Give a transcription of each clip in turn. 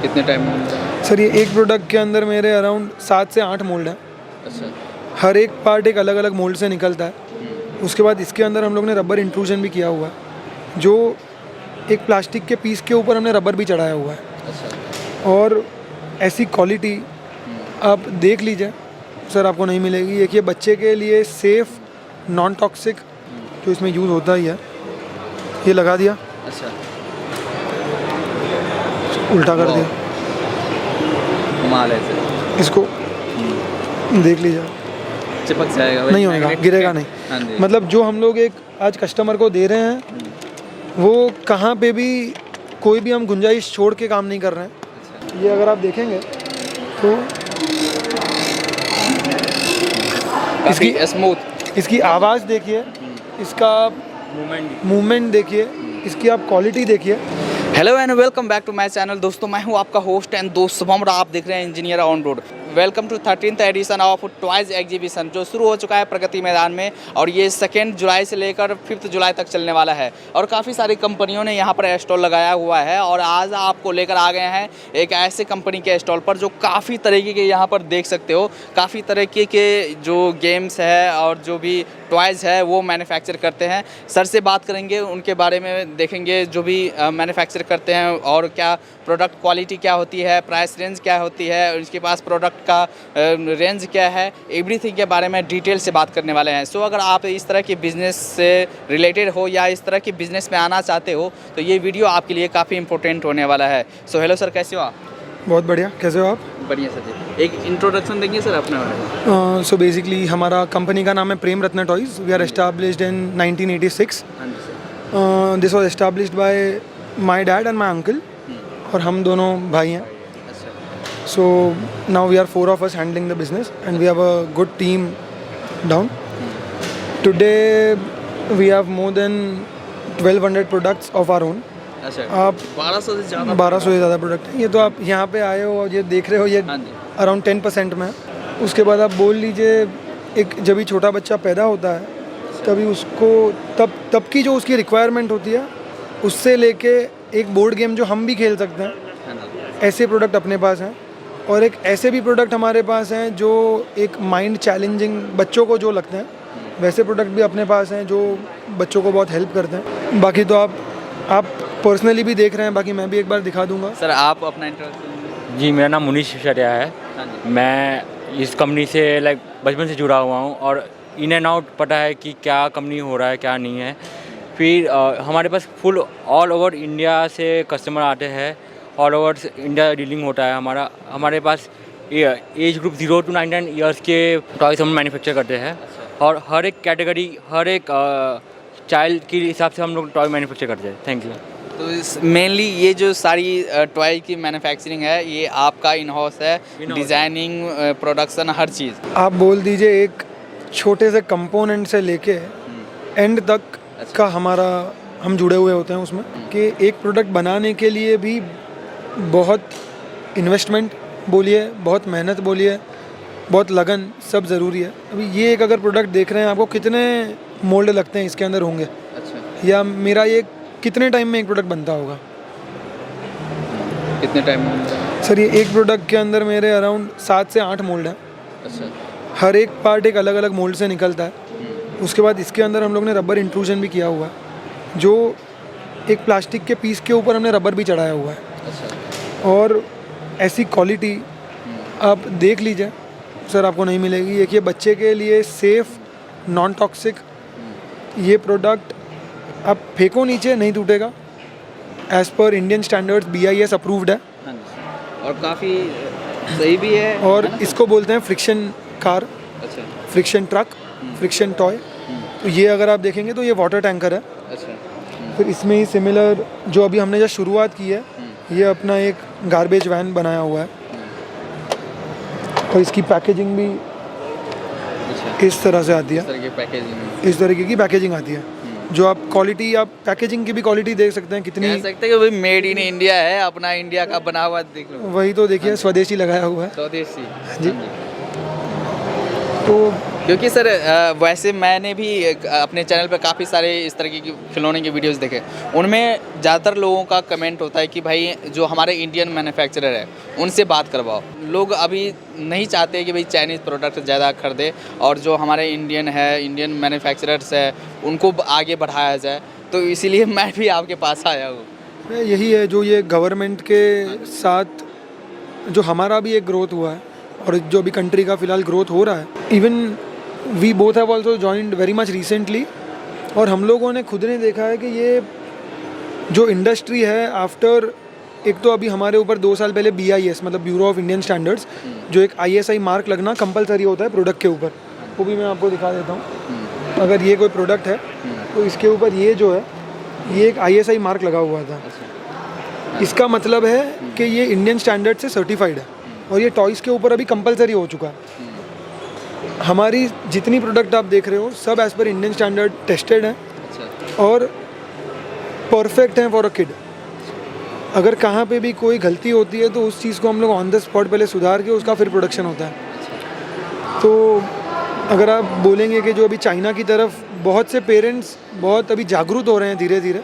कितने टाइम में मिलता है? सर ये एक प्रोडक्ट के अंदर मेरे अराउंड 7 से 8 मोल्ड हैं। अच्छा। हर एक पार्ट एक अलग अलग मोल्ड से निकलता है। उसके बाद इसके अंदर हम लोग ने रबर इंट्रूजन भी किया हुआ है, जो एक प्लास्टिक के पीस के ऊपर हमने रबर भी चढ़ाया हुआ है। अच्छा। और ऐसी क्वालिटी आप देख लीजिए सर, आपको नहीं मिलेगी। एक ये बच्चे के लिए सेफ़ नॉन टॉक्सिक जो इसमें यूज़ होता ही है, ये लगा दिया, अच्छा। उल्टा कर दिया, कमाल है सर। इसको देख लीजिए, चिपक जाएगा भाई, नहीं होगा, गिरेगा नहीं। हाँ जी। मतलब जो हम लोग एक आज कस्टमर को दे रहे हैं, वो कहाँ पे भी कोई भी हम गुंजाइश छोड़ के काम नहीं कर रहे हैं। ये अगर आप देखेंगे तो काफी स्मूथ, इसकी आवाज़ देखिए, इसका मूवमेंट देखिए, इसकी आप क्वालिटी देखिए। Hello and welcome back to my channel. दोस्तों मैं हूं आपका होस्ट एंड दोस्त शुभम और आप देख रहे हैं engineer on road. Welcome to 13th edition of toys exhibition जो शुरू हो चुका है प्रगति मैदान में, और ये 2 जुलाई से लेकर 5 जुलाई तक चलने वाला है। और काफ़ी सारी कंपनियों ने यहाँ पर स्टॉल लगाया हुआ है, और आज आपको लेकर आ गए हैं एक ऐसे कंपनी के स्टॉल पर जो काफ़ी तरीके के यहाँ पर देख सकते हो, काफ़ी तरीके के जो गेम्स है और जो भी टॉयज़ है वो मैन्युफैक्चर करते हैं। सर से बात करेंगे, उनके बारे में देखेंगे जो भी मैन्युफैक्चर करते हैं और क्या प्रोडक्ट क्वालिटी क्या होती है, प्राइस रेंज क्या होती है, और इसके पास प्रोडक्ट का रेंज क्या है, एवरीथिंग के बारे में डिटेल से बात करने वाले हैं। सो अगर आप इस तरह के बिज़नेस से रिलेटेड हो या इस तरह के बिज़नेस में आना चाहते हो तो ये वीडियो आपके लिए काफ़ी इंपॉर्टेंट होने वाला है। सो हेलो सर, कैसे हो आप? बहुत बढ़िया, कैसे हो आप? बढ़िया सर जी। एक इंट्रोडक्शन देंगे सर अपने बारे में? सो बेसिकली हमारा कंपनी का नाम है Prem Ratan toys. We are established in 1986। हाँ जी sir. This was established by my dad and my uncle, और हम दोनों भाई हैं। अच्छा। So now we are 4 of us handling the business, and we have a good team down. Today we have more than 1200 products of our own. अच्छा। आप 1200 से ज़्यादा? 1200 से ज़्यादा प्रोडक्ट हैं। ये तो आप यहाँ पे आए हो और ये देख रहे हो, ये हाँ जी। अराउंड 10% में है। उसके बाद आप बोल लीजिए, एक जब भी छोटा बच्चा पैदा होता है तभी उसको तब की जो उसकी रिक्वायरमेंट होती है, उससे लेके एक बोर्ड गेम जो हम भी खेल सकते हैं, ऐसे प्रोडक्ट अपने पास हैं। और एक ऐसे भी प्रोडक्ट हमारे पास हैं जो एक माइंड चैलेंजिंग बच्चों को जो लगते हैं, वैसे प्रोडक्ट भी अपने पास हैं जो बच्चों को बहुत हेल्प करते हैं। बाकी तो आप पर्सनली भी देख रहे हैं, बाकी मैं भी एक बार दिखा दूंगा। सर आप अपना इंट्रोडक्शन? जी, मेरा नाम मुनीश सिसोदिया है। हाँ जी। मैं इस कंपनी से बचपन से जुड़ा हुआ हूँ, और इन एंड आउट पता है कि क्या कंपनी हो रहा है क्या नहीं है। फिर हमारे पास फुल ऑल ओवर इंडिया से कस्टमर आते हैं, ऑल ओवर इंडिया डीलिंग होता है हमारे पास। एज ग्रुप 0 to 99 ईयर्स के टॉयज़ हम मैन्युफैक्चर करते हैं। और हर एक कैटेगरी, हर एक चाइल्ड के हिसाब से हम लोग टॉय मैन्युफैक्चर करते हैं। Thank you. तो मेनली ये जो सारी टॉय की मैन्युफैक्चरिंग है ये आपका इन हाउस है, डिज़ाइनिंग, प्रोडक्शन, हर चीज़? आप बोल दीजिए एक छोटे से कंपोनेंट से लेके एंड तक का हम जुड़े हुए होते हैं उसमें। कि एक प्रोडक्ट बनाने के लिए भी बहुत इन्वेस्टमेंट बोलिए, बहुत मेहनत बोलिए, बहुत लगन, सब ज़रूरी है। अभी ये एक अगर प्रोडक्ट देख रहे हैं, आपको कितने मोल्ड लगते हैं इसके अंदर होंगे? अच्छा। या मेरा ये कितने टाइम में एक प्रोडक्ट बनता होगा? कितने टाइम में मिलता है? सर ये एक प्रोडक्ट के अंदर मेरे अराउंड 7 से 8 मोल्ड हैं। अच्छा। हर एक पार्ट एक अलग अलग मोल्ड से निकलता है। उसके बाद इसके अंदर हम लोग ने रबर इंट्रूजन भी किया हुआ है, जो एक प्लास्टिक के पीस के ऊपर हमने रबर भी चढ़ाया हुआ है। अच्छा। और ऐसी क्वालिटी आप देख लीजिए सर, आपको नहीं मिलेगी। एक ये बच्चे के लिए सेफ़ नॉन टॉक्सिक, ये प्रोडक्ट आप फेंको नीचे नहीं टूटेगा, as per Indian standards BIS approved है। हाँ जी। और काफ़ी सही भी है। और इसको बोलते हैं फ्रिक्शन कार, अच्छा। Friction truck, friction toy. तो ये अगर आप देखेंगे तो ये वाटर टैंकर है। अच्छा। फिर इसमें ही सिमिलर जो अभी हमने जब शुरुआत की है, ये अपना एक गार्बेज वैन बनाया हुआ है, और इसकी पैकेजिंग भी अच्छा। इस तरह से आती है। इस तरह की पैकेजिंग, इस तरीके की पैकेजिंग आती है, जो आप क्वालिटी, आप पैकेजिंग की भी क्वालिटी देख सकते हैं कितनी। कह सकते हैं कि भाई मेड इन इंडिया है, अपना इंडिया का बना हुआ, देख लो। वही तो देखिए, स्वदेशी लगाया हुआ है। स्वदेशी। जी। तो क्योंकि सर वैसे मैंने भी अपने चैनल पे काफ़ी सारे इस तरह की खिलौने के वीडियोस देखे, उनमें ज़्यादातर लोगों का कमेंट होता है कि भाई जो हमारे इंडियन मैन्युफैक्चरर है उनसे बात करवाओ। लोग अभी नहीं चाहते कि भाई चाइनीज़ प्रोडक्ट ज़्यादा खरीदे और जो हमारे इंडियन है, इंडियन मैन्युफैक्चरर्स है, उनको आगे बढ़ाया जाए। तो इसीलिए मैं भी आपके पास आया हूँ। यही है जो ये गवर्नमेंट के साथ जो हमारा भी एक ग्रोथ हुआ है और जो भी कंट्री का फ़िलहाल ग्रोथ हो रहा है, even we both have also joined very much recently. और हम लोगों ने खुद ने देखा है कि ये जो इंडस्ट्री है आफ्टर, एक तो अभी हमारे ऊपर 2 साल पहले BIS मतलब ब्यूरो ऑफ इंडियन स्टैंडर्ड्स, जो एक ISI मार्क लगना कंपलसरी होता है प्रोडक्ट के ऊपर, वो भी मैं आपको दिखा देता हूँ। अगर ये कोई प्रोडक्ट है तो इसके ऊपर ये जो है ये एक ISI मार्क लगा हुआ था। इसका मतलब है कि ये इंडियन स्टैंडर्ड से सर्टिफाइड है और ये टॉयज़ के ऊपर अभी कंपलसरी हो चुका है। हमारी जितनी प्रोडक्ट आप देख रहे हो सब as per Indian standard tested हैं और परफेक्ट हैं फॉर अ किड। अगर कहाँ पे भी कोई गलती होती है तो उस चीज़ को हम लोग ऑन द स्पॉट पहले सुधार के उसका फिर प्रोडक्शन होता है। तो अगर आप बोलेंगे कि जो अभी चाइना की तरफ बहुत से पेरेंट्स बहुत अभी जागरूक हो रहे हैं धीरे धीरे,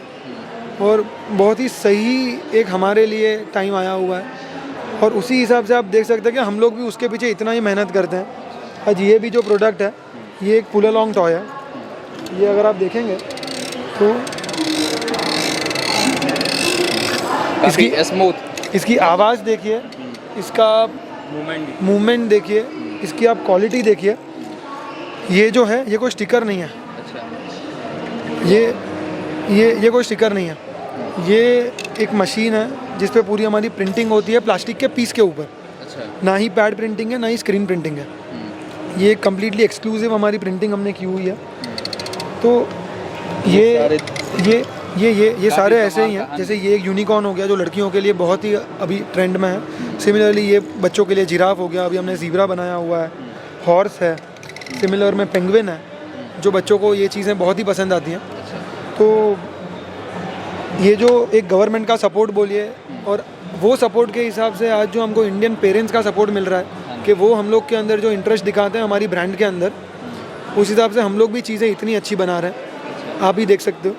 और बहुत ही सही एक हमारे लिए टाइम आया हुआ है और उसी हिसाब से आप देख सकते हैं कि हम लोग भी उसके पीछे इतना ही मेहनत करते हैं। आज ये भी जो प्रोडक्ट है ये एक पुल अलोंग टॉय है। ये अगर आप देखेंगे तो इसकी स्मूथ, इसकी आवाज़ देखिए, इसका मूवमेंट देखिए, इसकी आप क्वालिटी देखिए। ये जो है ये कोई स्टिकर नहीं है। ये कोई स्टिकर नहीं है, ये एक मशीन है जिस पे पूरी हमारी प्रिंटिंग होती है प्लास्टिक के पीस के ऊपर। ना ही पैड प्रिंटिंग है ना ही स्क्रीन प्रिंटिंग है। ये कम्प्लीटली एक्सक्लूसिव हमारी प्रिंटिंग हमने की हुई है। तो ये सारे ऐसे ही हैं। जैसे ये एक यूनिकॉर्न हो गया जो लड़कियों के लिए बहुत ही अभी ट्रेंड में है। सिमिलरली ये बच्चों के लिए जिराफ हो गया, अभी हमने ज़ीब्रा बनाया हुआ है। हॉर्स है, सिमिलर में पेंगुइन है, जो बच्चों को ये चीज़ें बहुत ही पसंद आती हैं। तो ये जो एक गवर्नमेंट का सपोर्ट बोलिए और वो सपोर्ट के हिसाब से आज जो हमको इंडियन पेरेंट्स का सपोर्ट मिल रहा है कि वो हम लोग के अंदर जो इंटरेस्ट दिखाते हैं हमारी ब्रांड के अंदर, उस हिसाब से हम लोग भी चीज़ें इतनी अच्छी बना रहे हैं। आप ही देख सकते हो,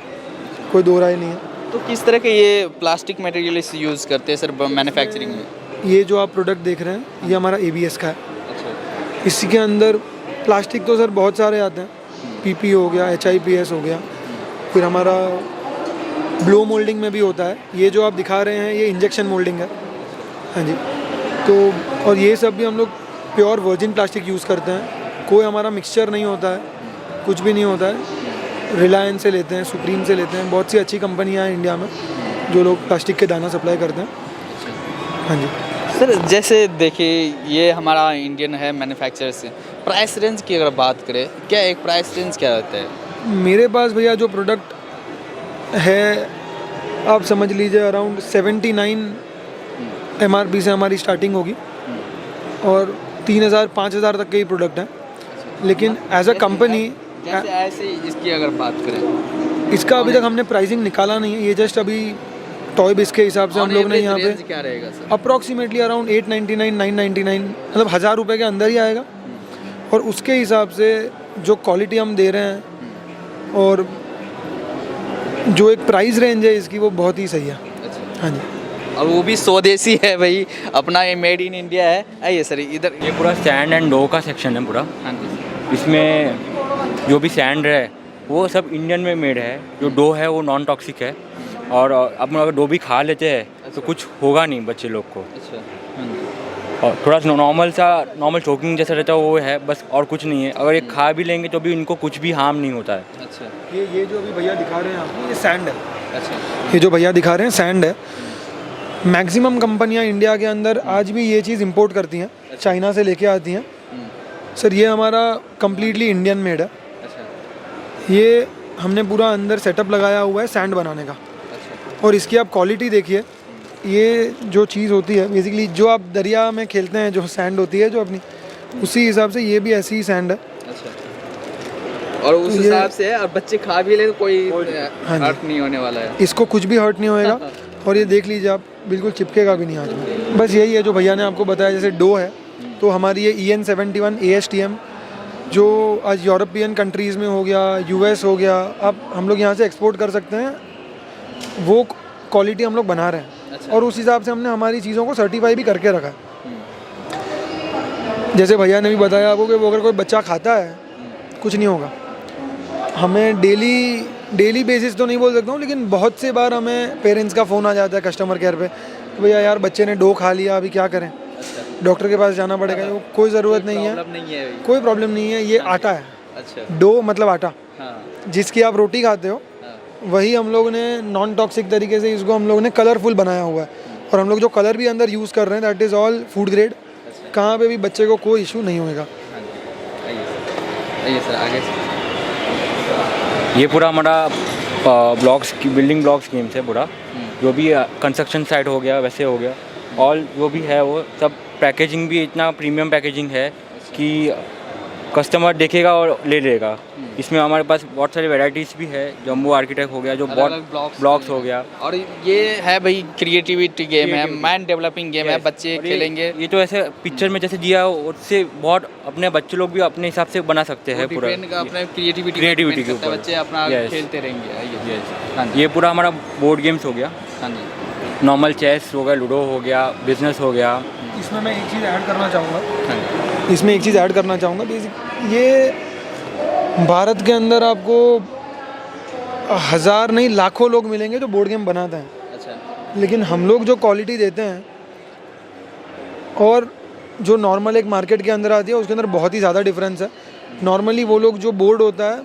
कोई दो राय नहीं है। तो किस तरह के ये प्लास्टिक मटेरियल यूज़ करते हैं सर मैन्युफैक्चरिंग में? ये जो आप प्रोडक्ट देख रहे हैं ये हमारा ABS का है। इसी के अंदर प्लास्टिक तो सर बहुत सारे आते हैं, PP हो गया, HIPS हो गया, फिर हमारा ब्लो मोल्डिंग में भी होता है। ये जो आप दिखा रहे हैं ये इंजेक्शन मोल्डिंग है। हाँ जी। तो और ये सब भी हम लोग प्योर वर्जिन प्लास्टिक यूज़ करते हैं, कोई हमारा मिक्सचर नहीं होता है, कुछ भी नहीं होता है। रिलायंस से लेते हैं, सुप्रीम से लेते हैं, बहुत सी अच्छी कंपनियां हैं इंडिया में जो लोग प्लास्टिक के दाना सप्लाई करते हैं। हाँ जी सर, जैसे देखिए ये हमारा इंडियन है मैन्युफैक्चरर से, प्राइस रेंज की अगर बात करें, क्या एक प्राइस रेंज क्या रहता है? मेरे पास भैया जो प्रोडक्ट है आप समझ लीजिए अराउंड 79 MRP से हमारी स्टार्टिंग होगी और 3000-5000 तक के ही प्रोडक्ट हैं। लेकिन एज अ कंपनी ऐसे इसकी अगर बात करें, इसका अभी तक हमने प्राइसिंग निकाला नहीं है। ये जस्ट अभी टॉय बिस के हिसाब से हम लोग ने यहाँ पे क्या रहेगा सर? अप्रॉक्सीमेटली अराउंड 899 999 मतलब 1000 रुपये के अंदर ही आएगा। और उसके हिसाब से जो क्वालिटी हम दे रहे हैं और जो एक प्राइस रेंज है इसकी वो बहुत ही सही है। हाँ जी। और वो भी स्वदेशी है भाई, अपना ये मेड इन इंडिया है। आइए सर इधर। ये पूरा सैंड एंड डो का सेक्शन है पूरा। हाँ जी। इसमें जो भी सैंड है वो सब इंडियन में मेड है। जो डो है वो नॉन टॉक्सिक है और अपन अगर डो भी खा लेते हैं तो कुछ होगा नहीं बच्चे लोग को। अच्छा। और थोड़ा नॉर्मल चोकिंग जैसा रहता है वो है बस, और कुछ नहीं है। अगर ये खा भी लेंगे तो भी इनको कुछ भी हार्म नहीं होता है। अच्छा। ये जो अभी भैया दिखा रहे हैं आपको ये सैंड है। अच्छा। ये जो भैया दिखा रहे हैं सैंड है। मैक्सिमम कंपनियां इंडिया के अंदर आज भी ये चीज़ इंपोर्ट करती हैं, चाइना से लेके आती हैं। सर ये हमारा कम्प्लीटली इंडियन मेड है। अच्छा। ये हमने पूरा अंदर सेटअप लगाया हुआ है सैंड बनाने का। और इसकी आप क्वालिटी देखिए, ये जो चीज़ होती है बेसिकली जो आप दरिया में खेलते हैं जो सैंड होती है जो अपनी, उसी हिसाब से ये भी ऐसी ही सैंड है। अच्छा। और उस हिसाब से और बच्चे खा भी ले तो कोई हर्ट नहीं होने वाला है। इसको कुछ भी हर्ट नहीं होएगा। और ये देख लीजिए आप, बिल्कुल चिपकेगा भी नहीं हाथ में। बस यही है जो भैया ने आपको बताया। जैसे डो है तो हमारी ये EN71 ASTM जो आज यूरोपियन कंट्रीज़ में हो गया, यूएस हो गया, अब हम लोग यहाँ से एक्सपोर्ट कर सकते हैं, वो क्वालिटी हम लोग बना रहे हैं। अच्छा। और उस हिसाब से हमने हमारी चीज़ों को सर्टिफाई भी करके रखा है। जैसे भैया ने भी बताया आपको कि वो अगर कोई बच्चा खाता है कुछ नहीं होगा। हमें डेली बेसिस तो नहीं बोल सकता हूँ, लेकिन बहुत से बार हमें पेरेंट्स का फ़ोन आ जाता है कस्टमर केयर पे कि भैया यार बच्चे ने डो खा लिया, अभी क्या करें, डॉक्टर के पास जाना पड़ेगा। वो कोई ज़रूरत नहीं है, कोई प्रॉब्लम नहीं है। ये आटा है, अच्छा। डो मतलब आटा, हाँ, जिसकी आप रोटी खाते हो, हाँ, वही हम लोग ने नॉन टॉक्सिक तरीके से इसको हम लोग ने कलरफुल बनाया हुआ है। और हम लोग जो कलर भी अंदर यूज़ कर रहे हैं that is all food grade. कहाँ पे भी बच्चे को कोई इशू नहीं होएगा। आइए सर आगे। ये पूरा हमारा ब्लॉक्स की बिल्डिंग ब्लॉक्स गेम्स है पूरा, जो भी कंस्ट्रक्शन साइट हो गया वैसे हो गया, ऑल जो भी है वो सब। पैकेजिंग भी इतना प्रीमियम पैकेजिंग है कि कस्टमर देखेगा और ले लेगा। इसमें हमारे पास बहुत सारी वैरायटीज़ भी है, जम्बो आर्किटेक्ट हो गया, जो बहुत ब्लॉक्स हो गया। और ये है भाई क्रिएटिविटी गेम है, माइंड डेवलपिंग गेम है, बच्चे खेलेंगे। ये तो ऐसे पिक्चर में जैसे दिया हो उससे बहुत अपने बच्चे लोग भी अपने हिसाब से बना सकते हैं पूरा। अपने क्रिएटिविटी के ऊपर बच्चे अपना खेलते रहेंगे। आइए। हाँ जी, ये पूरा हमारा बोर्ड गेम्स हो गया, हाँ जी, नॉर्मल चेस हो गया, लूडो हो गया, बिजनेस हो गया। इसमें मैं एक चीज़ ऐड करना चाहूँगा, हाँ जी। इसमें एक चीज़ ऐड करना चाहूँगा बेसिक, ये भारत के अंदर आपको हज़ार नहीं लाखों लोग मिलेंगे जो बोर्ड गेम बनाते हैं, अच्छा, लेकिन हम लोग जो क्वालिटी देते हैं और जो नॉर्मल एक मार्केट के अंदर आती है उसके अंदर बहुत ही ज़्यादा डिफरेंस है। नॉर्मली वो लोग जो बोर्ड होता है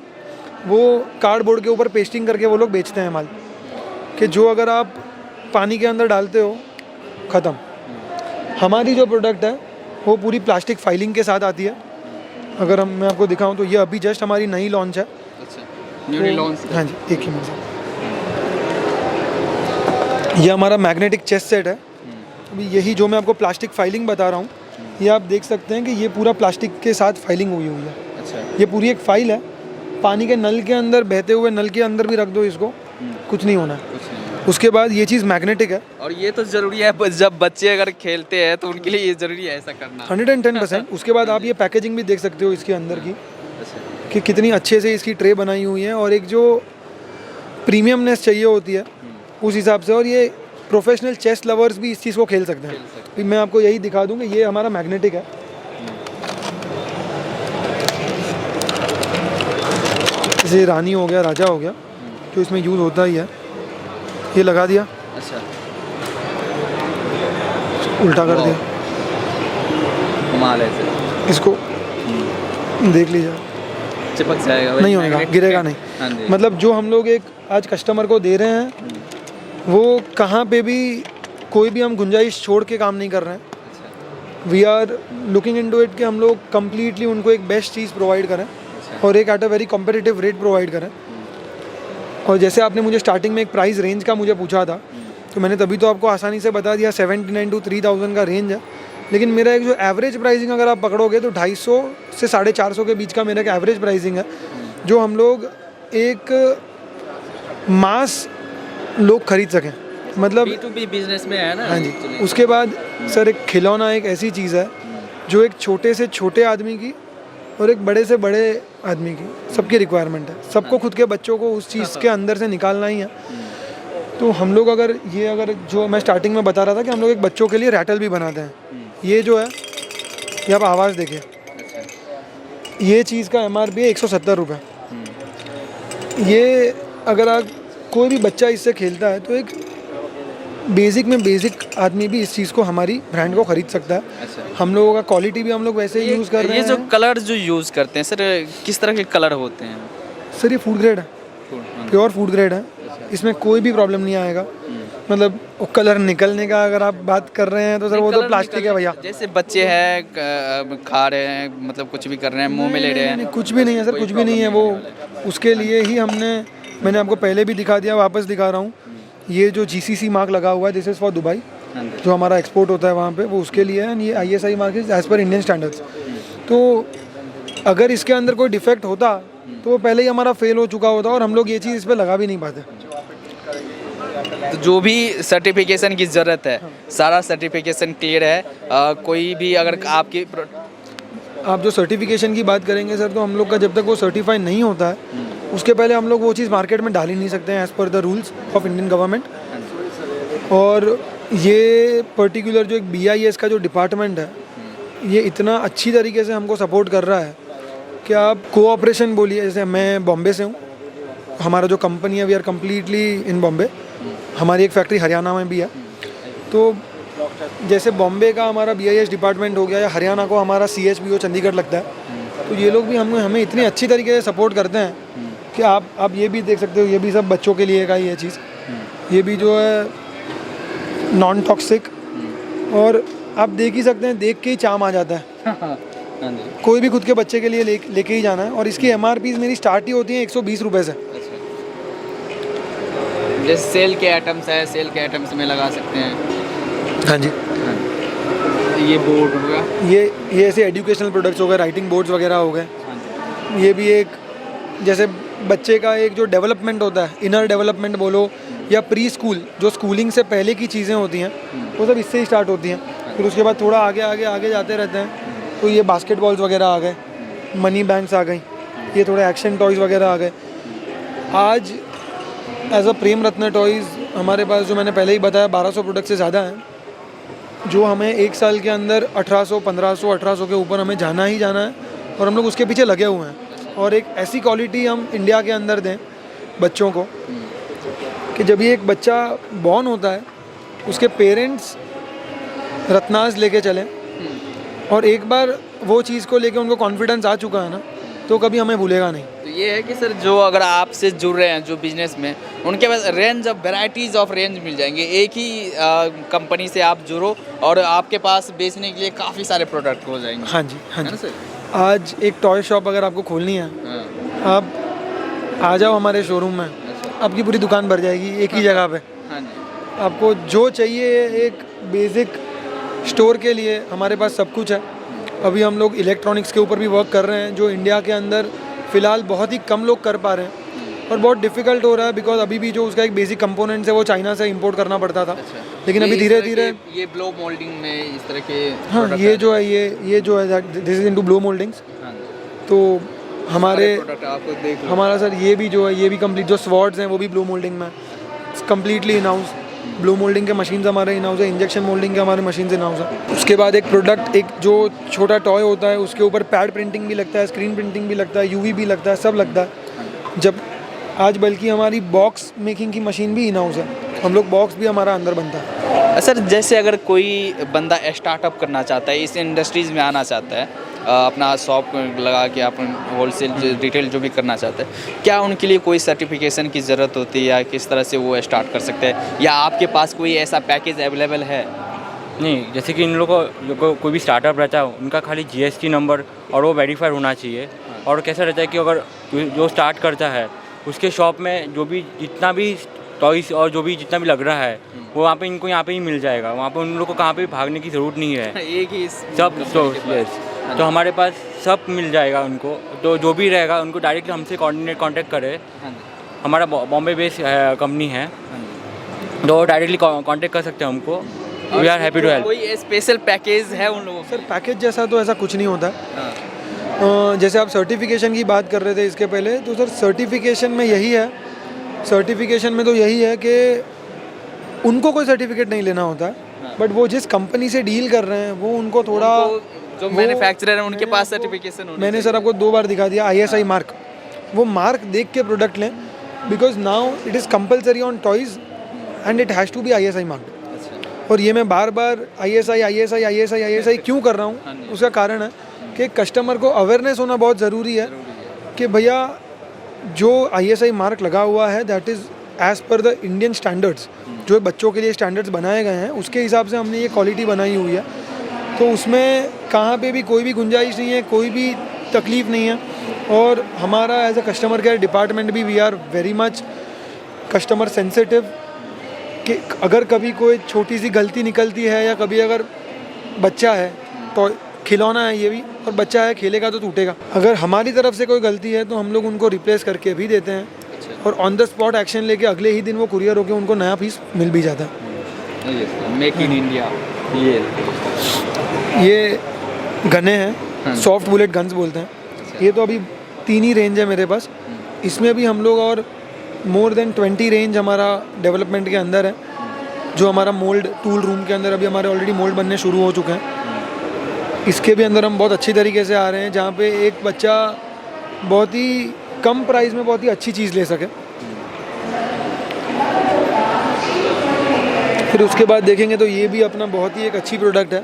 वो कार्डबोर्ड के ऊपर पेस्टिंग करके वो लोग बेचते हैं माल, कि जो अगर आप पानी के अंदर डालते हो ख़त्म। हमारी जो प्रोडक्ट है वो पूरी प्लास्टिक फाइलिंग के साथ आती है। अगर मैं आपको दिखाऊं तो ये अभी जस्ट हमारी नई लॉन्च है। अच्छा, न्यूली लॉन्च। हाँ जी, एक ही मिनट। ये हमारा मैग्नेटिक चेस सेट है। अभी यही जो मैं आपको प्लास्टिक फाइलिंग बता रहा हूँ, ये आप देख सकते हैं कि ये पूरा प्लास्टिक के साथ फाइलिंग हुई है। अच्छा, ये पूरी एक फाइल है, पानी के नल के अंदर, बहते हुए नल के अंदर भी रख दो इसको, कुछ नहीं होना। कुछ नहीं। उसके बाद ये चीज़ मैग्नेटिक है। और ये तो ज़रूरी है, जब बच्चे अगर खेलते हैं तो उनके लिए ये ज़रूरी है ऐसा करना। 110%। उसके बाद आप ये पैकेजिंग भी देख सकते हो इसके अंदर की, अच्छा, कि कितनी अच्छे से इसकी ट्रे बनाई हुई है, और एक जो प्रीमियमनेस चाहिए होती है उस हिसाब से। और ये प्रोफेशनल चेस लवर्स भी इस चीज़ को खेल सकते हैं। फिर मैं आपको यही दिखा दूँ कि ये हमारा मैग्नेटिक है। जैसे रानी हो गया, राजा हो गया, तो इसमें यूज़ होता ही है। ये लगा दिया, अच्छा, उल्टा कर दिया, माल ऐसे इसको देख लीजिए, चिपक जाएगा, नहीं होगा, गिरेगा नहीं। हाँ जी। मतलब जो हम लोग एक आज कस्टमर को दे रहे हैं वो कहाँ पे भी कोई भी हम गुंजाइश छोड़ के काम नहीं कर रहे हैं। We are looking into it कि हम लोग कम्प्लीटली उनको एक बेस्ट चीज़ प्रोवाइड करें और एक at a very competitive rate provide करें। और जैसे आपने मुझे स्टार्टिंग में एक प्राइस रेंज का मुझे पूछा था, तो मैंने तभी तो आपको आसानी से बता दिया 79 to 3000 का रेंज है। लेकिन मेरा एक जो एवरेज प्राइसिंग अगर आप पकड़ोगे तो 250 से 450 के बीच का मेरा एक एवरेज प्राइसिंग है, जो हम लोग एक मास लोग खरीद सकें। मतलब B2B बिजनेस में है ना। हाँ जी। उसके बाद सर एक खिलौना एक ऐसी चीज़ है जो एक छोटे से छोटे आदमी की और एक बड़े से बड़े आदमी की सबकी रिक्वायरमेंट है। सबको खुद के बच्चों को उस चीज़ के अंदर से निकालना ही है। तो हम लोग अगर जो मैं स्टार्टिंग में बता रहा था कि हम लोग एक बच्चों के लिए रैटल भी बनाते हैं। ये जो है, ये आप आवाज़ देखिए, ये चीज़ का MRP है 170 रुपये। ये अगर आप कोई भी बच्चा इससे खेलता है तो एक बेसिक में बेसिक आदमी भी इस चीज़ को, हमारी ब्रांड को खरीद सकता है। अच्छा। हम लोगों का क्वालिटी भी हम लोग वैसे ही यूज़ कर रहे हैं। ये जो कलर जो यूज़ करते हैं सर, किस तरह के कलर होते हैं? सर ये फूड ग्रेड है, प्योर फूड ग्रेड है। इसमें कोई भी प्रॉब्लम नहीं आएगा। मतलब वो कलर निकलने का अगर आप बात कर रहे हैं तो सर वो तो प्लास्टिक है भैया। जैसे बच्चे हैं खा रहे हैं, मतलब कुछ भी कर रहे हैं, मुंह में ले रहे हैं, कुछ भी नहीं है सर, कुछ भी नहीं है। वो उसके लिए ही मैंने आपको पहले भी दिखा दिया, वापस दिखा रहा हूँ। ये जो GCC मार्क लगा हुआ है, दिस इज़ फॉर दुबई, जो हमारा एक्सपोर्ट होता है वहाँ पे, वो उसके लिए है। ये ISI mark is as per Indian standards. तो अगर इसके अंदर कोई डिफेक्ट होता तो वो पहले ही हमारा फेल हो चुका होता और हम लोग ये चीज़ इस पर लगा भी नहीं पाते। तो जो भी सर्टिफिकेशन की ज़रूरत है, सारा सर्टिफिकेशन क्लियर है। कोई भी अगर आपकी आप जो सर्टिफिकेशन की बात करेंगे सर, तो हम लोग का जब तक वो सर्टिफाई नहीं होता है उसके पहले हम लोग वो चीज़ मार्केट में डाल ही नहीं सकते हैं as per the rules of Indian government. और ये पर्टिकुलर जो एक BIS का जो डिपार्टमेंट है, ये इतना अच्छी तरीके से हमको सपोर्ट कर रहा है कि आप कोऑपरेशन बोलिए। जैसे मैं बॉम्बे से हूँ, हमारा जो कंपनी है we are completely in Bombay, हमारी एक फैक्ट्री हरियाणा में भी है। तो जैसे बॉम्बे का हमारा BIS डिपार्टमेंट हो गया या हरियाणा को हमारा CHBO चंडीगढ़ लगता है, तो ये लोग भी हमें इतनी अच्छी तरीके से सपोर्ट करते हैं कि आप ये भी देख सकते हो, ये भी सब बच्चों के लिए का ये चीज़, ये भी जो है नॉन टॉक्सिक, और आप देख ही सकते हैं, देख के ही चाम आ जाता है। कोई भी खुद के बच्चे के लिए लेके ही जाना है। और इसकी MRPs मेरी स्टार्ट ही होती है 120 रुपये से। जैसे सेल के आइटम्स है, सेल के आइटम्स में लगा सकते हैं। हाँ जी, ये बोर्ड हो गया, ये ऐसे एजुकेशनल प्रोडक्ट्स हो गए, राइटिंग बोर्ड्स वगैरह हो गए। ये भी एक जैसे बच्चे का एक जो डेवलपमेंट होता है, इनर डेवलपमेंट बोलो या प्री स्कूल, जो स्कूलिंग से पहले की चीज़ें होती हैं वो सब इससे ही स्टार्ट होती हैं। फिर उसके बाद थोड़ा आगे आगे आगे जाते रहते हैं। तो ये बास्केटबॉल्स वगैरह आ गए, मनी बैंक्स आ गई, ये थोड़े एक्शन टॉयज़ वगैरह आ गए। आज as a Prem Ratan toys हमारे पास, जो मैंने पहले ही बताया, 1200 प्रोडक्ट से ज़्यादा हैं, जो हमें एक साल के अंदर 1800, 1500, 1800 के ऊपर हमें जाना ही जाना है, और हम लोग उसके पीछे लगे हुए हैं। और एक ऐसी क्वालिटी हम इंडिया के अंदर दें बच्चों को कि जब ये एक बच्चा बॉर्न होता है, उसके पेरेंट्स रत्नास लेके चलें, और एक बार वो चीज़ को लेके उनको कॉन्फिडेंस आ चुका है ना, तो कभी हमें भूलेगा नहीं। तो ये है कि सर, जो अगर आपसे जुड़ रहे हैं जो बिजनेस में, उनके पास range of varieties of range मिल जाएंगे। एक ही कंपनी से आप जुड़ो और आपके पास बेचने के लिए काफ़ी सारे प्रोडक्ट हो जाएंगे। हाँ जी, हाँ है ना जी। सर? आज एक टॉय शॉप अगर आपको खोलनी है, आप आ जाओ हमारे शोरूम में, आपकी पूरी दुकान भर जाएगी एक ही जगह पे। हाँ जी। आपको जो चाहिए एक बेसिक स्टोर के लिए हमारे पास सब कुछ है। अभी हम लोग इलेक्ट्रॉनिक्स के ऊपर भी वर्क कर रहे हैं, जो इंडिया के अंदर फ़िलहाल बहुत ही कम लोग कर पा रहे हैं, और बहुत डिफ़िकल्ट हो रहा है, बिकॉज अभी भी जो उसका एक बेसिक कंपोनेंट्स है वो चाइना से इंपोर्ट करना पड़ता था। लेकिन अभी धीरे धीरे ये ब्लो मोल्डिंग में इस तरह के, हाँ, ये जो है ये जो है this is into blow mouldings. तो हमारे आपको देख हमारा सर ये भी जो है, ये भी कंप्लीट जो स्वॉर्ड्स हैं वो भी ब्लो मोल्डिंग में, completely in house. Blow moulding के मशीन्स हमारे इन हाउस है, इंजेक्शन मोल्डिंग के हमारे मशीन्स इन हाउस है। उसके बाद एक प्रोडक्ट, एक जो छोटा टॉय होता है, उसके ऊपर पैड प्रिंटिंग भी लगता है, स्क्रीन प्रिंटिंग भी लगता है, UV भी लगता है, सब लगता है। जब आज बल्कि हमारी बॉक्स मेकिंग की मशीन भी इन हाउस है, हम लोग बॉक्स भी हमारा अंदर बनता है। सर, जैसे अगर कोई बंदा स्टार्टअप करना चाहता है, इस इंडस्ट्रीज़ में आना चाहता है, अपना शॉप लगा के अपन होलसेल रिटेल जो भी करना चाहते हैं, क्या उनके लिए कोई सर्टिफिकेशन की ज़रूरत होती है, या किस तरह से वो स्टार्ट कर सकते हैं, या आपके पास कोई ऐसा पैकेज अवेलेबल है? नहीं, जैसे कि इन लोगों को कोई भी स्टार्टअप रहता है, उनका खाली GST नंबर और वो वेरीफाइड होना चाहिए। और कैसा रहता है कि अगर जो स्टार्ट करता है उसके शॉप में जो भी जितना भी टॉयस और जो भी जितना भी लग रहा है वो वहाँ पे इनको यहाँ पे ही मिल जाएगा। वहाँ पे उन लोगों को कहाँ पे भागने की ज़रूरत नहीं है, एक ही सब यस। तो हमारे पास सब मिल जाएगा उनको। तो जो भी रहेगा उनको डायरेक्टली हमसे कांटेक्ट करे। हमारा बॉम्बे बेस्ड कंपनी है, तो डायरेक्टली कांटेक्ट कर सकते हैं हमको। We are happy to help. कोई स्पेशल पैकेज है उन लोगों? सर पैकेज जैसा तो ऐसा कुछ नहीं होता है। जैसे आप सर्टिफिकेशन की बात कर रहे थे इसके पहले, तो सर सर्टिफिकेशन में यही है, सर्टिफिकेशन में तो यही है कि उनको कोई सर्टिफिकेट नहीं लेना होता, बट वो जिस कंपनी से डील कर रहे हैं वो उनको थोड़ा, जो मैन्युफैक्चरर है उनके पास सर्टिफिकेशन होना। मैंने सर आपको 2 बार दिखा दिया ISI मार्क, वो मार्क देख के प्रोडक्ट लें, because now it is compulsory on toys and it has to be ISI marked. और ये मैं बार बार ISI क्यों कर रहा हूँ, उसका कारण है कि कस्टमर को अवेयरनेस होना बहुत ज़रूरी है कि भैया जो ISI मार्क लगा हुआ है that is as per the Indian standards, जो बच्चों के लिए स्टैंडर्ड्स बनाए गए हैं उसके हिसाब से हमने ये क्वालिटी बनाई हुई है। तो उसमें कहाँ पे भी कोई भी गुंजाइश नहीं है, कोई भी तकलीफ़ नहीं है। और हमारा as a customer care department भी we are very much customer sensitive, कि अगर कभी कोई छोटी सी गलती निकलती है, या कभी अगर बच्चा है तो खिलौना है ये भी, और बच्चा है खेलेगा तो टूटेगा, अगर हमारी तरफ से कोई गलती है तो हम लोग उनको रिप्लेस करके भी देते हैं, और ऑन द स्पॉट एक्शन लेके अगले ही दिन वो कुरियर होकर उनको नया पीस मिल भी जाता है। Make in India. ये गने हैं, सॉफ्ट बुलेट गन्स बोलते हैं। ये तो अभी 3 ही रेंज है मेरे पास। इसमें भी हम लोग और मोर देन 20 रेंज हमारा डेवलपमेंट के अंदर है, जो हमारा मोल्ड टूल रूम के अंदर अभी हमारे ऑलरेडी मोल्ड बनने शुरू हो चुके हैं। इसके भी अंदर हम बहुत अच्छी तरीके से आ रहे हैं, जहाँ पे एक बच्चा बहुत ही कम प्राइस में बहुत ही अच्छी चीज़ ले सके। फिर उसके बाद देखेंगे तो ये भी अपना बहुत ही एक अच्छी प्रोडक्ट है।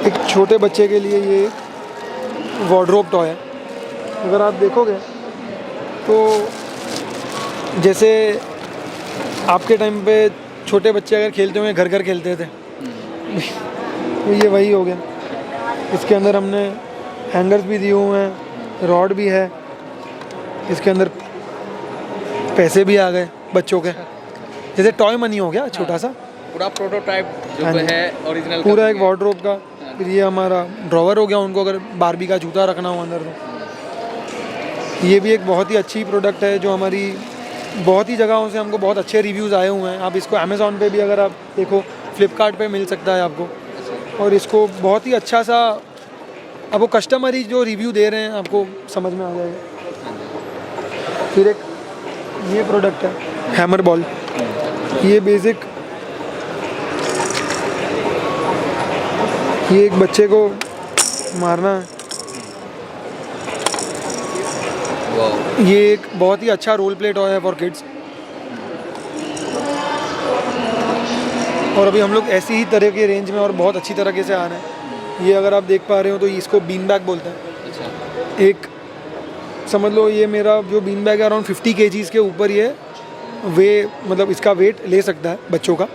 एक छोटे बच्चे के लिए ये वार्डरोब टॉय है। अगर आप देखोगे तो जैसे आपके टाइम पे छोटे बच्चे अगर खेलते हुए घर घर खेलते थे तो ये वही हो गया। इसके अंदर हमने हैंगर्स भी दिए हुए हैं, रॉड भी है, इसके अंदर पैसे भी आ गए बच्चों के, जैसे टॉय मनी हो गया छोटा सा। पूरा प्रोटोटाइप जो हाँ जी। है ओरिजिनल पूरा एक वार्डरोब का। फिर ये हमारा ड्रॉवर हो गया, उनको अगर बारबी का जूता रखना हो अंदर तो। ये भी एक बहुत ही अच्छी प्रोडक्ट है जो हमारी बहुत ही जगहों से हमको बहुत अच्छे रिव्यूज़ आए हुए हैं। आप इसको अमेज़ॉन पे भी अगर आप देखो, फ्लिपकार्ट पे मिल सकता है आपको। और इसको बहुत ही अच्छा सा अब वो कस्टमर ही जो रिव्यू दे रहे हैं आपको समझ में आ जाएगा। फिर एक ये प्रोडक्ट है हैमर बॉल। ये बेसिक ये एक बच्चे को मारना है। ये एक बहुत ही अच्छा रोल प्ले टॉय है फॉर किड्स। और अभी हम लोग ऐसी ही तरह के रेंज में और बहुत अच्छी तरीके से आ रहे हैं। ये अगर आप देख पा रहे हो तो इसको बीन बैग बोलते हैं। एक समझ लो ये मेरा जो बीन बैग है अराउंड 50 kgs के ऊपर ये मतलब इसका वेट ले सकता है बच्चों का।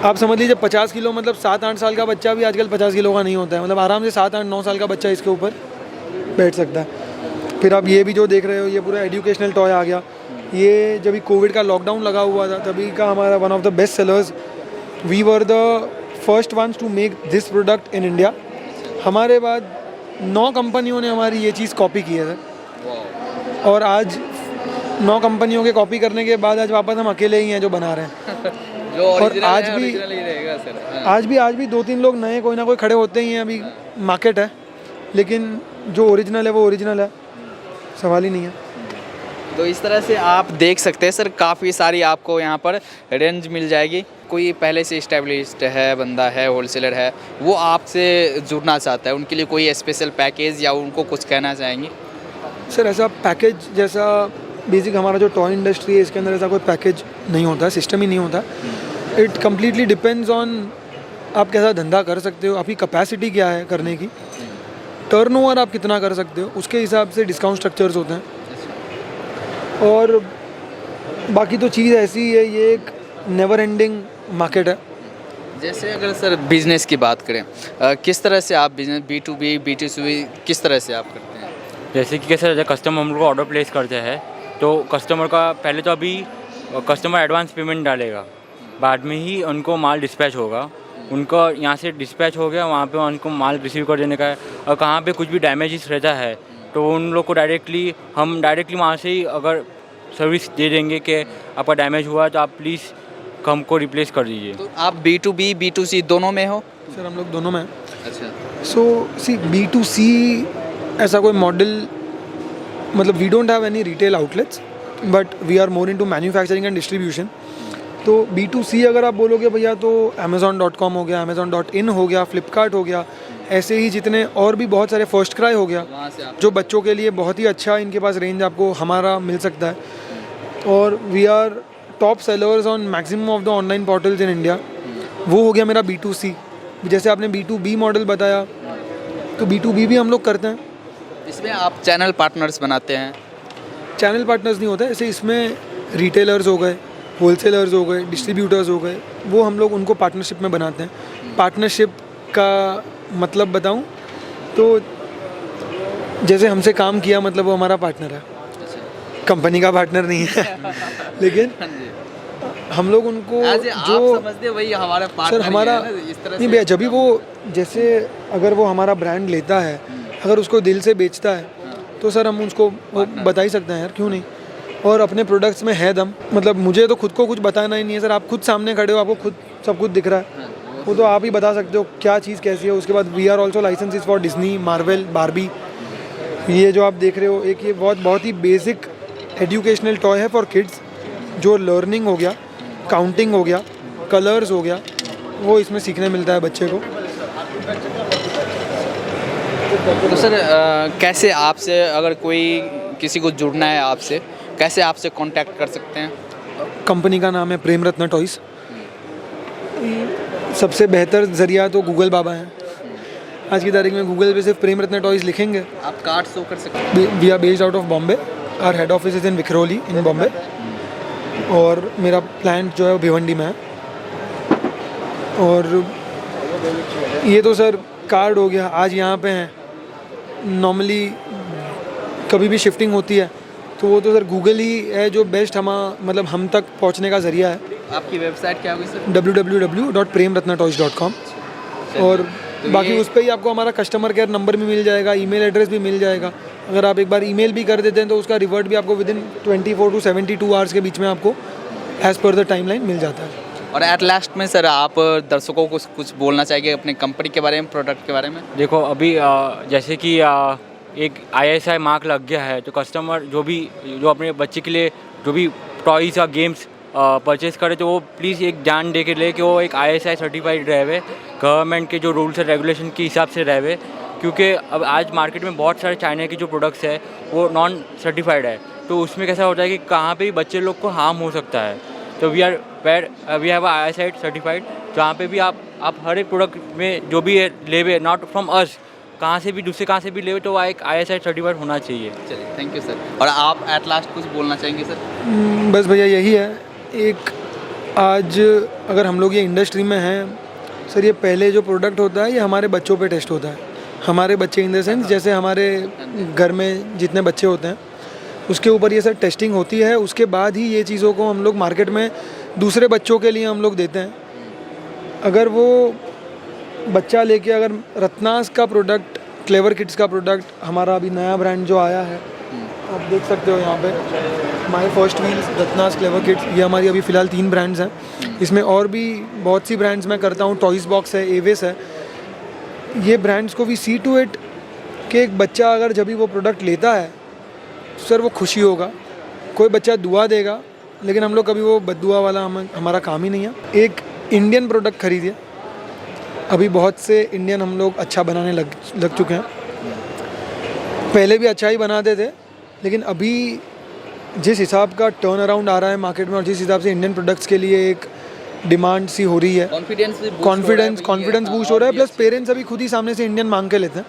आप समझ लीजिए 50 किलो, मतलब 7-8 साल का बच्चा भी आजकल 50 किलो का नहीं होता है। मतलब आराम से 7-8-9 साल का बच्चा इसके ऊपर बैठ सकता है। फिर आप ये भी जो देख रहे हो ये पूरा एजुकेशनल टॉय आ गया। ये जब भी कोविड का लॉकडाउन लगा हुआ था तभी का हमारा one of the best sellers. We were the first ones to make this product in India. हमारे बाद 9 कंपनियों ने हमारी ये चीज़ कॉपी की है सर। और आज 9 कंपनियों के कॉपी करने के बाद आज वापस हम अकेले ही हैं जो बना रहे हैं। जो और आज है, भी original ही रहेगा सर। हाँ। आज भी 2-3 लोग नए कोई ना कोई खड़े होते ही हैं। अभी मार्केट है, लेकिन जो ओरिजिनल है वो ओरिजिनल है, सवाल ही नहीं है। तो इस तरह से आप देख सकते हैं सर, काफ़ी सारी आपको यहाँ पर रेंज मिल जाएगी। कोई पहले से इस्टेब्लिश्ड है बंदा है, होलसेलर है, वो आपसे जुड़ना चाहता है, उनके लिए कोई स्पेशल पैकेज या उनको कुछ कहना चाहेंगे? सर ऐसा पैकेज जैसा बेसिक हमारा जो टॉय इंडस्ट्री है इसके अंदर ऐसा कोई पैकेज नहीं होता, सिस्टम ही नहीं होता। इट कम्प्लीटली डिपेंड्स ऑन आप कैसा धंधा कर सकते हो, आपकी कैपेसिटी क्या है करने की, टर्नओवर आप कितना कर सकते हो, उसके हिसाब से डिस्काउंट स्ट्रक्चर्स होते हैं। और बाकी तो चीज़ ऐसी है, ये एक नेवर एंडिंग मार्केट है। जैसे अगर सर बिजनेस की बात करें, किस तरह से आप बिजनेस B2B B2C किस तरह से आप करते हैं? जैसे कि कैसे जब कस्टमर हम लोग ऑर्डर प्लेस करते हैं तो कस्टमर का पहले तो अभी कस्टमर एडवांस पेमेंट डालेगा, बाद में ही उनको माल डिस्पैच होगा। उनको यहाँ से डिस्पैच हो गया, वहाँ पे उनको माल रिसीव कर देने का है। और कहाँ पे कुछ भी डैमेजेस रहता है तो उन लोग को हम डायरेक्टली वहाँ से ही अगर सर्विस दे देंगे कि आपका डैमेज हुआ तो आप प्लीज़ हमको रिप्लेस कर दीजिए। तो आप B2B B2C दोनों में हो? सर हम लोग दोनों में। अच्छा। सो सी B2C ऐसा कोई मॉडल, मतलब we don't have any retail outlets but we are more into manufacturing and distribution. तो B2C अगर आप बोलोगे भैया तो Amazon.com हो गया, Amazon.in हो गया, फ्लिपकार्ट हो गया, ऐसे ही जितने और भी बहुत सारे, फर्स्ट क्राई हो गया, वहाँ से आप जो बच्चों के लिए बहुत ही अच्छा इनके पास रेंज आपको हमारा मिल सकता है। और we are top sellers on maximum of the online portals in India. वो हो गया मेरा B2C। जैसे आपने B2B मॉडल बताया तो B2B भी हम लोग करते हैं। इसमें आप चैनल पार्टनर्स बनाते हैं? चैनल पार्टनर्स नहीं होता, ऐसे इसमें रिटेलर्स हो गए, होलसेलर्स हो गए, डिस्ट्रीब्यूटर्स हो गए, वो हम लोग उनको पार्टनरशिप में बनाते हैं। पार्टनरशिप का मतलब बताऊं तो जैसे हमसे काम किया मतलब वो हमारा पार्टनर है, कंपनी का पार्टनर नहीं है। लेकिन हम लोग उनको जो समझते हैं वही हमारा पार्टनर सर हमारा इस तरह नहीं भैया, जब भी वो जैसे अगर वो हमारा ब्रांड लेता है, अगर उसको दिल से बेचता है तो सर हम उसको वो बता ही सकते हैं यार, क्यों नहीं। और अपने प्रोडक्ट्स में है दम, मतलब मुझे तो खुद को कुछ बताना ही नहीं है सर। आप खुद सामने खड़े हो, आपको खुद सब कुछ दिख रहा है। वो तो आप ही बता सकते हो क्या चीज़ कैसी है। उसके बाद we are also licenses for Disney, Marvel, Barbie. ये जो आप देख रहे हो एक ये बहुत ही बेसिक एजुकेशनल टॉय है फॉर किड्स, जो लर्निंग हो गया, काउंटिंग हो गया, कलर्स हो गया, वो इसमें सीखने मिलता है बच्चे को। तो सर कैसे आपसे अगर कोई किसी को जुड़ना है आपसे, कैसे आपसे कांटेक्ट कर सकते हैं? कंपनी का नाम है प्रेम रत्न टॉयज़। सबसे बेहतर ज़रिया तो गूगल बाबा है। आज की तारीख में गूगल पे सिर्फ प्रेम रत्न टॉयज़ लिखेंगे। आप कार्ड शो कर सकते हैं? We are based out of Bombay, our head office is in Vikhroli in Bombay, और मेरा प्लांट जो है वो भिवंडी में है। और ये तो सर कार्ड हो गया, आज यहाँ पे हैं। नॉर्मली कभी भी शिफ्टिंग होती है तो वो तो सर गूगल ही है जो बेस्ट हम तक पहुँचने का ज़रिया है। आपकी वेबसाइट क्या होगी सर? www.premratnatoys.com। और तो बाकी उस पर ही आपको हमारा कस्टमर केयर नंबर भी मिल जाएगा, ईमेल एड्रेस भी मिल जाएगा। अगर आप एक बार ईमेल भी कर देते हैं तो उसका रिवर्ट भी आपको विदिन 24 to 72 आवर्स के बीच में आपको एज़ पर द टाइमलाइन मिल जाता है। और एट लास्ट में सर आप दर्शकों को कुछ बोलना चाहिए अपने कंपनी के बारे में, प्रोडक्ट के बारे में? देखो अभी जैसे कि एक ISI मार्क लग गया है, तो कस्टमर जो अपने बच्चे के लिए जो भी टॉयज़ या गेम्स परचेज़ करे तो वो प्लीज़ एक ध्यान दे के ले कि वो एक ISI सर्टिफाइड रहे, गवर्नमेंट के जो रूल्स एंड रेगुलेशन के हिसाब से रहे। क्योंकि अब आज मार्केट में बहुत सारे चाइना के जो प्रोडक्ट्स है वो नॉन सर्टिफाइड है, तो उसमें कैसा होता है कि कहाँ पे भी बच्चे लोग को हार्म हो सकता है। तो वी हैव ISI सर्टिफाइड, जहाँ पे भी आप हर एक प्रोडक्ट में जो भी है लेवे, नॉट फ्रॉम अस, कहाँ से भी ले तो एक ISI सर्टिफाइड होना चाहिए। चलिए, थैंक यू सर। और आप एट लास्ट कुछ बोलना चाहेंगे सर? बस भैया यही है, एक आज अगर हम लोग ये इंडस्ट्री में हैं सर, ये पहले जो प्रोडक्ट होता है ये हमारे बच्चों पे टेस्ट होता है। हमारे बच्चे इन द सेंस जैसे हमारे घर में जितने बच्चे होते हैं उसके ऊपर ये सर टेस्टिंग होती है। उसके बाद ही ये चीज़ों को हम लोग मार्केट में दूसरे बच्चों के लिए हम लोग देते हैं। अगर वो बच्चा लेके अगर रत्नास का प्रोडक्ट, क्लेवर किड्स का प्रोडक्ट, हमारा अभी नया ब्रांड जो आया है आप देख सकते हो यहाँ पे, my first wheels, Ratnas, clever kids, ये हमारी अभी फ़िलहाल 3 ब्रांड्स हैं। इसमें और भी बहुत सी ब्रांड्स मैं करता हूँ, टॉयज़ बॉक्स है, एवेस है। ये ब्रांड्स को भी सी टू इट कि एक बच्चा अगर जब भी वो प्रोडक्ट लेता है सर वो खुशी होगा। कोई बच्चा दुआ देगा, लेकिन हम लोग कभी वो बद्दुआ वाला हमारा काम ही नहीं है। एक इंडियन प्रोडक्ट खरीदिए। अभी बहुत से इंडियन हम लोग अच्छा बनाने लग चुके हैं। पहले भी अच्छा ही बनाते थे, लेकिन अभी जिस हिसाब का टर्न अराउंड आ रहा है मार्केट में और जिस हिसाब से इंडियन प्रोडक्ट्स के लिए एक डिमांड सी हो रही है, कॉन्फिडेंस बूस्ट हो रहा है, प्लस पेरेंट्स अभी खुद ही सामने से इंडियन मांग के लेते हैं।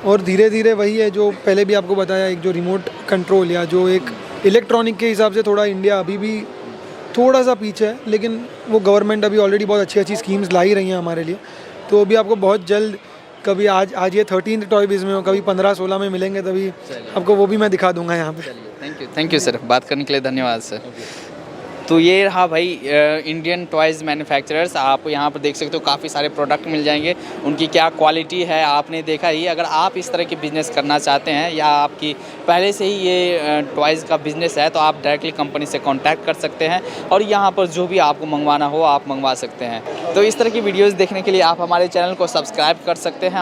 और धीरे धीरे वही है जो पहले भी आपको बताया, एक जो रिमोट कंट्रोल या जो एक इलेक्ट्रॉनिक के हिसाब से थोड़ा इंडिया अभी भी थोड़ा सा पीछे है, लेकिन वो गवर्नमेंट अभी ऑलरेडी बहुत अच्छी स्कीम्स ला ही रही हैं हमारे लिए। तो अभी आपको बहुत जल्द, कभी आज ये 13th टॉय बिज़ में हो, कभी 15-16 में मिलेंगे, तभी आपको वो भी मैं दिखा दूंगा यहाँ पे। थैंक यू सर, बात करने के लिए धन्यवाद सर। तो ये रहा भाई इंडियन टॉयज़ मैन्युफैक्चरर्स। आप यहाँ पर देख सकते हो काफ़ी सारे प्रोडक्ट मिल जाएंगे, उनकी क्या क्वालिटी है आपने देखा ही। अगर आप इस तरह की बिज़नेस करना चाहते हैं या आपकी पहले से ही ये टॉयज़ का बिज़नेस है तो आप डायरेक्टली कंपनी से कांटेक्ट कर सकते हैं और यहाँ पर जो भी आपको मंगवाना हो आप मंगवा सकते हैं। तो इस तरह की वीडियोज़ देखने के लिए आप हमारे चैनल को सब्सक्राइब कर सकते हैं